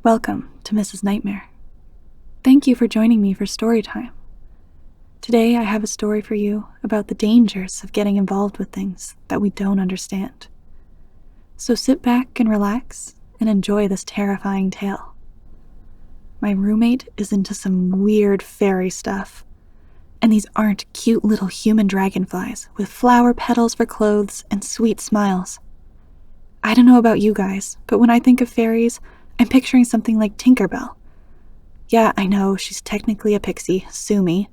Welcome to Mrs. Nightmare. Thank you for joining me for story time. Today I have a story for you about the dangers of getting involved with things that we don't understand. So sit back and relax and enjoy this terrifying tale. My roommate is into some weird fairy stuff, and these aren't cute little human dragonflies with flower petals for clothes and sweet smiles. I don't know about you guys, but when I think of fairies, I'm picturing something like Tinkerbell. Yeah, I know, she's technically a pixie, sue me.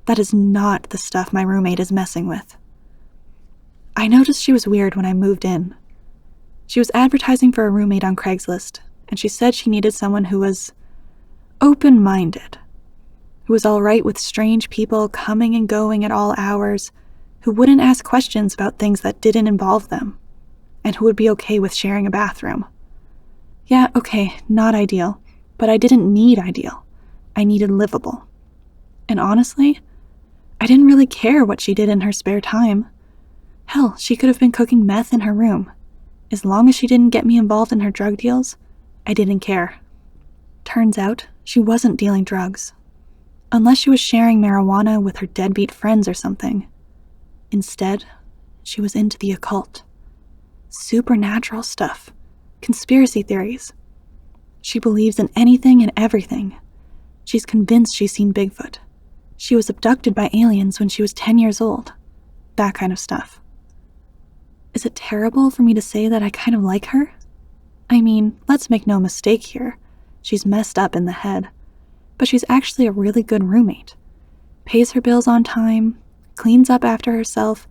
That is not the stuff my roommate is messing with. I noticed she was weird when I moved in. She was advertising for a roommate on Craigslist, and she said she needed someone who was open-minded, who was all right with strange people coming and going at all hours, who wouldn't ask questions about things that didn't involve them, and who would be okay with sharing a bathroom. Yeah, okay, not ideal, but I didn't need ideal. I needed livable. And honestly, I didn't really care what she did in her spare time. Hell, she could have been cooking meth in her room. As long as she didn't get me involved in her drug deals, I didn't care. Turns out, she wasn't dealing drugs. Unless she was sharing marijuana with her deadbeat friends or something. Instead, she was into the occult. Supernatural stuff. Conspiracy theories. She believes in anything and everything. She's convinced she's seen Bigfoot. She was abducted by aliens when she was 10 years old. That kind of stuff. Is it terrible for me to say that I kind of like her? I mean, let's make no mistake here. She's messed up in the head. But she's actually a really good roommate. Pays her bills on time, cleans up after herself,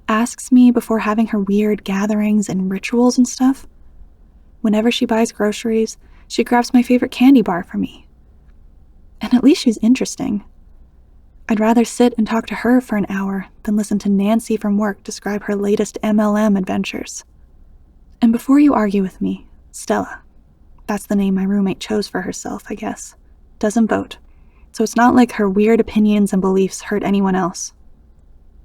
asks me before having her weird gatherings and rituals and stuff. Whenever she buys groceries, she grabs my favorite candy bar for me. And at least she's interesting. I'd rather sit and talk to her for an hour than listen to Nancy from work describe her latest MLM adventures. And before you argue with me, Stella, that's the name my roommate chose for herself, I guess, doesn't vote, so it's not like her weird opinions and beliefs hurt anyone else.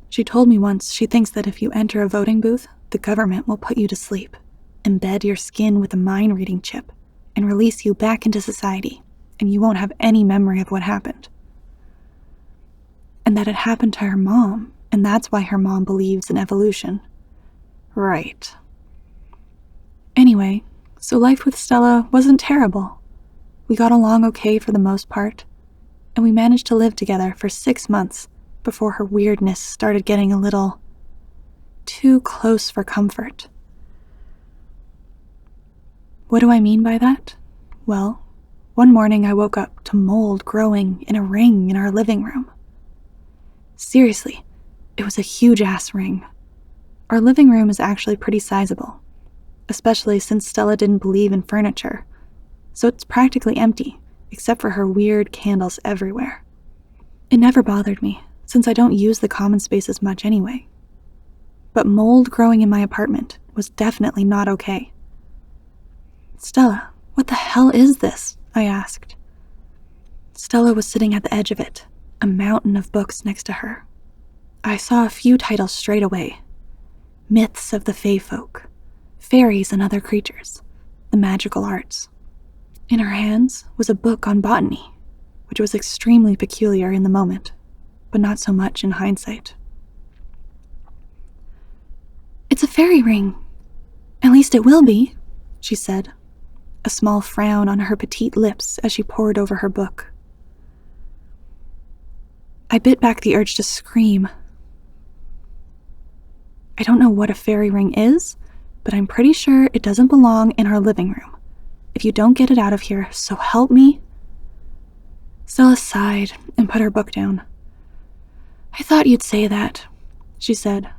She told me once she thinks that if you enter a voting booth, the government will put you to sleep, embed your skin with a mind-reading chip, and release you back into society, and you won't have any memory of what happened. And that it happened to her mom, and that's why her mom believes in evolution. Right. Anyway, so life with Stella wasn't terrible. We got along okay for the most part, and we managed to live together for 6 months before her weirdness started getting a little too close for comfort. What do I mean by that? Well, one morning I woke up to mold growing in a ring in our living room. Seriously, it was a huge-ass ring. Our living room is actually pretty sizable, especially since Stella didn't believe in furniture, so it's practically empty, except for her weird candles everywhere. It never bothered me, since I don't use the common spaces much anyway. But mold growing in my apartment was definitely not okay. Stella, what the hell is this? I asked. Stella was sitting at the edge of it, a mountain of books next to her. I saw a few titles straight away. Myths of the Fae folk, fairies and other creatures, the magical arts. In her hands was a book on botany, which was extremely peculiar in the moment, but not so much in hindsight. It's a fairy ring. At least it will be, she said, a small frown on her petite lips as she pored over her book. I bit back the urge to scream. I don't know what a fairy ring is, but I'm pretty sure it doesn't belong in our living room. If you don't get it out of here, so help me. Stella sighed and put her book down. I thought you'd say that, she said,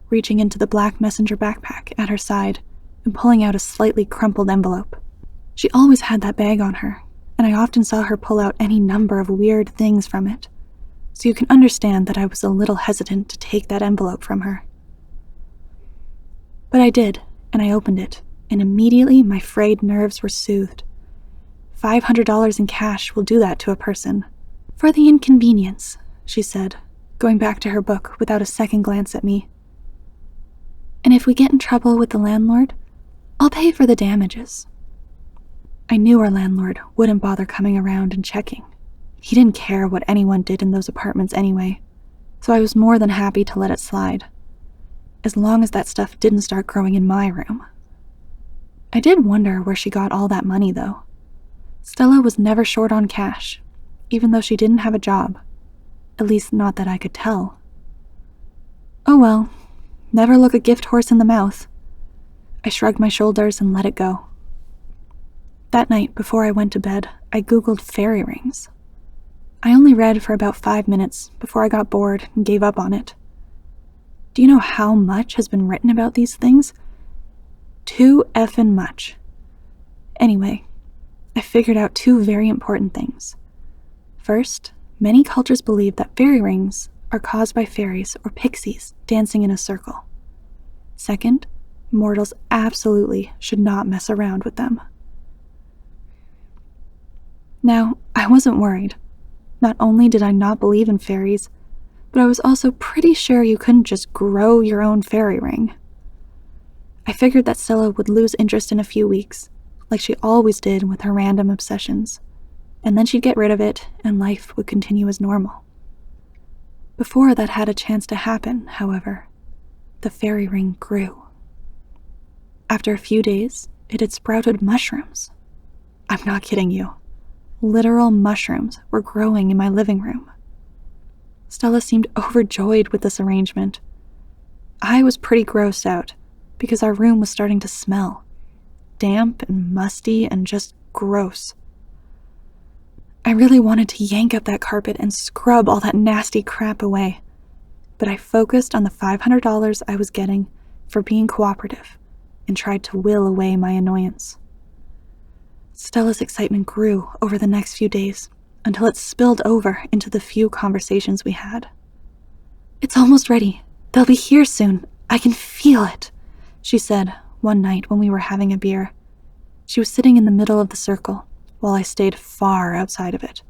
reaching into the black messenger backpack at her side and pulling out a slightly crumpled envelope. She always had that bag on her, and I often saw her pull out any number of weird things from it, so you can understand that I was a little hesitant to take that envelope from her. But I did, and I opened it, and immediately my frayed nerves were soothed. $500 in cash will do that to a person. For the inconvenience, she said, going back to her book without a second glance at me. And if we get in trouble with the landlord, I'll pay for the damages. I knew our landlord wouldn't bother coming around and checking. He didn't care what anyone did in those apartments anyway, so I was more than happy to let it slide, as long as that stuff didn't start growing in my room. I did wonder where she got all that money, though. Stella was never short on cash, even though she didn't have a job. At least not that I could tell. Oh well, never look a gift horse in the mouth. I shrugged my shoulders and let it go. That night, before I went to bed, I Googled fairy rings. I only read for about 5 minutes before I got bored and gave up on it. Do you know how much has been written about these things? Too effing much. Anyway, I figured out 2 very important things. First, many cultures believe that fairy rings are caused by fairies or pixies dancing in a circle. Second, mortals absolutely should not mess around with them. Now, I wasn't worried. Not only did I not believe in fairies, but I was also pretty sure you couldn't just grow your own fairy ring. I figured that Stella would lose interest in a few weeks, like she always did with her random obsessions, and then she'd get rid of it and life would continue as normal. Before that had a chance to happen, however, the fairy ring grew. After a few days, it had sprouted mushrooms. I'm not kidding you. Literal mushrooms were growing in my living room. Stella seemed overjoyed with this arrangement. I was pretty grossed out because our room was starting to smell. Damp and musty and just gross. I really wanted to yank up that carpet and scrub all that nasty crap away, but I focused on the $500 I was getting for being cooperative and tried to will away my annoyance. Stella's excitement grew over the next few days until it spilled over into the few conversations we had. "It's almost ready. They'll be here soon. I can feel it," she said one night when we were having a beer. She was sitting in the middle of the circle while I stayed far outside of it.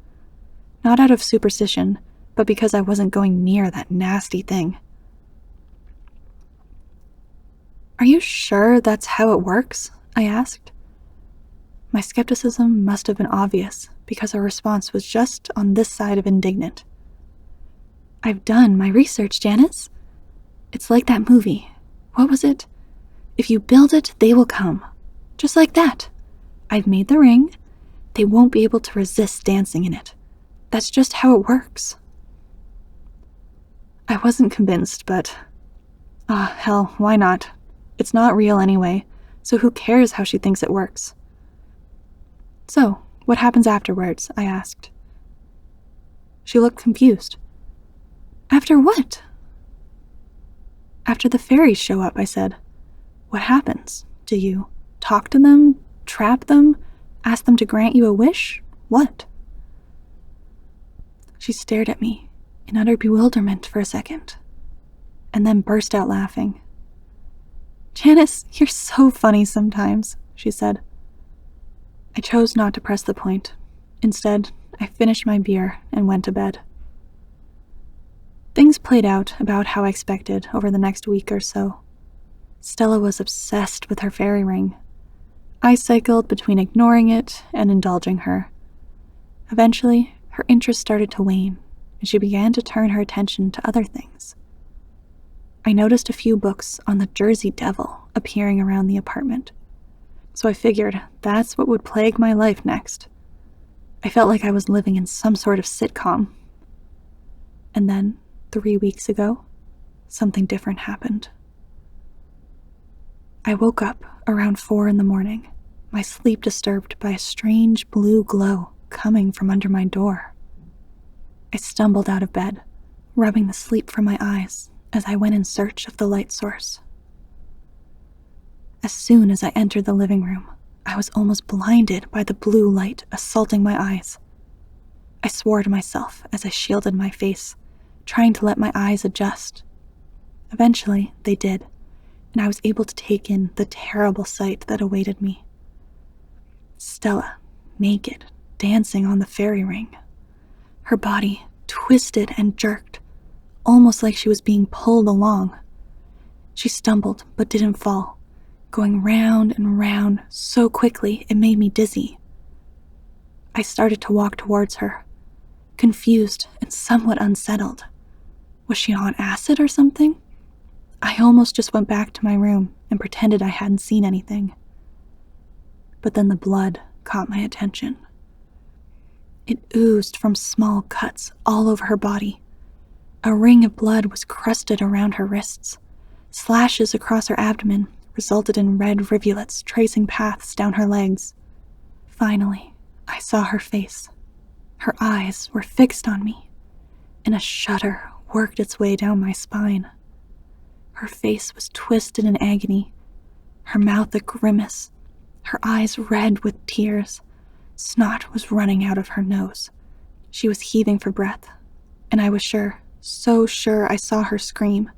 Not out of superstition, but because I wasn't going near that nasty thing. "Are you sure that's how it works?" I asked. My skepticism must have been obvious because her response was just on this side of indignant. "I've done my research, Janice. It's like that movie. What was it? If you build it, they will come. Just like that. I've made the ring. They won't be able to resist dancing in it. That's just how it works." I wasn't convinced, but hell, why not? It's not real anyway, so who cares how she thinks it works? "So, what happens afterwards?" I asked. She looked confused. "After what?" "After the fairies show up," I said. "What happens? Do you talk to them, trap them, ask them to grant you a wish? What?" She stared at me in utter bewilderment for a second, and then burst out laughing. "Janice, you're so funny sometimes," she said. I chose not to press the point. Instead, I finished my beer and went to bed. Things played out about how I expected over the next week or so. Stella was obsessed with her fairy ring. I cycled between ignoring it and indulging her. Eventually, her interest started to wane, and she began to turn her attention to other things. I noticed a few books on the Jersey Devil appearing around the apartment, so I figured that's what would plague my life next. I felt like I was living in some sort of sitcom. And then, 3 weeks ago, something different happened. I woke up around 4 in the morning, my sleep disturbed by a strange blue glow coming from under my door. I stumbled out of bed, rubbing the sleep from my eyes as I went in search of the light source. As soon as I entered the living room, I was almost blinded by the blue light assaulting my eyes. I swore to myself as I shielded my face, trying to let my eyes adjust. Eventually, they did, and I was able to take in the terrible sight that awaited me. Stella, naked, dancing on the fairy ring. Her body twisted and jerked, almost like she was being pulled along. She stumbled but didn't fall, going round and round so quickly it made me dizzy. I started to walk towards her, confused and somewhat unsettled. Was she on acid or something? I almost just went back to my room and pretended I hadn't seen anything. But then the blood caught my attention. It oozed from small cuts all over her body. A ring of blood was crusted around her wrists. Slashes across her abdomen resulted in red rivulets tracing paths down her legs. Finally, I saw her face. Her eyes were fixed on me, and a shudder worked its way down my spine. Her face was twisted in agony, her mouth a grimace, her eyes red with tears. Snot was running out of her nose. She was heaving for breath, and I was sure, so sure I saw her scream.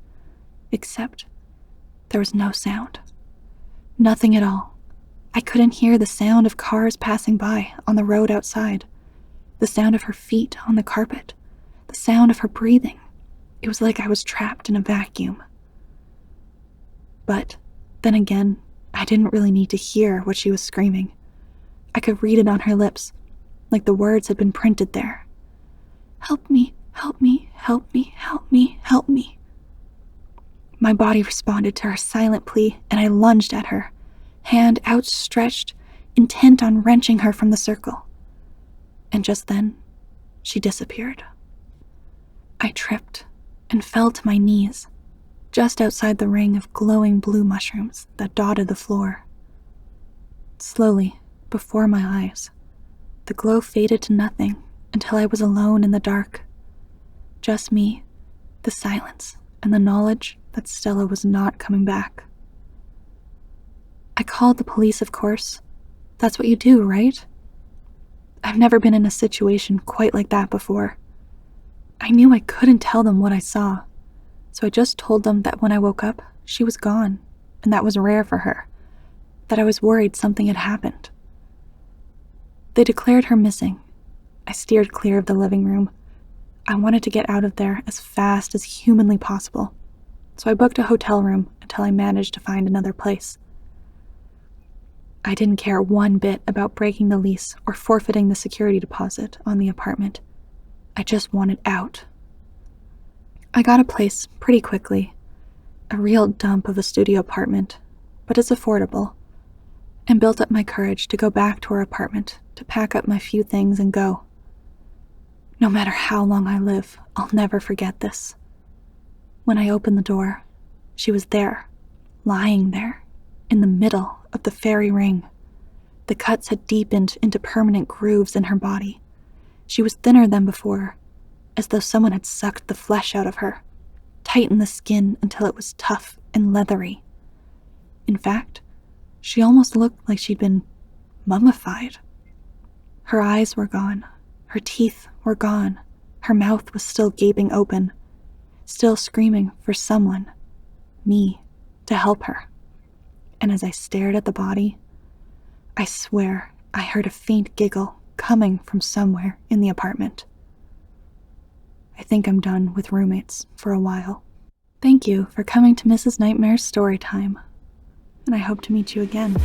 Except there was no sound. Nothing at all. I couldn't hear the sound of cars passing by on the road outside, the sound of her feet on the carpet, the sound of her breathing. It was like I was trapped in a vacuum. But then again, I didn't really need to hear what she was screaming. I could read it on her lips, like the words had been printed there. Help me, help me, help me, help me, help me. My body responded to her silent plea, and I lunged at her, hand outstretched, intent on wrenching her from the circle. And just then, she disappeared. I tripped and fell to my knees, just outside the ring of glowing blue mushrooms that dotted the floor. Slowly, before my eyes, the glow faded to nothing until I was alone in the dark. Just me, the silence, and the knowledge that Stella was not coming back. I called the police, of course. That's what you do, right? I've never been in a situation quite like that before. I knew I couldn't tell them what I saw, so I just told them that when I woke up, she was gone, and that was rare for her, that I was worried something had happened. They declared her missing. I steered clear of the living room. I wanted to get out of there as fast as humanly possible, so I booked a hotel room until I managed to find another place. I didn't care one bit about breaking the lease or forfeiting the security deposit on the apartment. I just wanted out. I got a place pretty quickly, a real dump of a studio apartment, but it's affordable, and built up my courage to go back to her apartment to pack up my few things and go. No matter how long I live, I'll never forget this. When I opened the door, she was there, lying there, in the middle of the fairy ring. The cuts had deepened into permanent grooves in her body. She was thinner than before, as though someone had sucked the flesh out of her, tightened the skin until it was tough and leathery. In fact, she almost looked like she'd been mummified. Her eyes were gone, her teeth were gone, her mouth was still gaping open, still screaming for someone, me, to help her. And as I stared at the body, I swear I heard a faint giggle coming from somewhere in the apartment. I think I'm done with roommates for a while. Thank you for coming to Mrs. Nightmare's Storytime, and I hope to meet you again.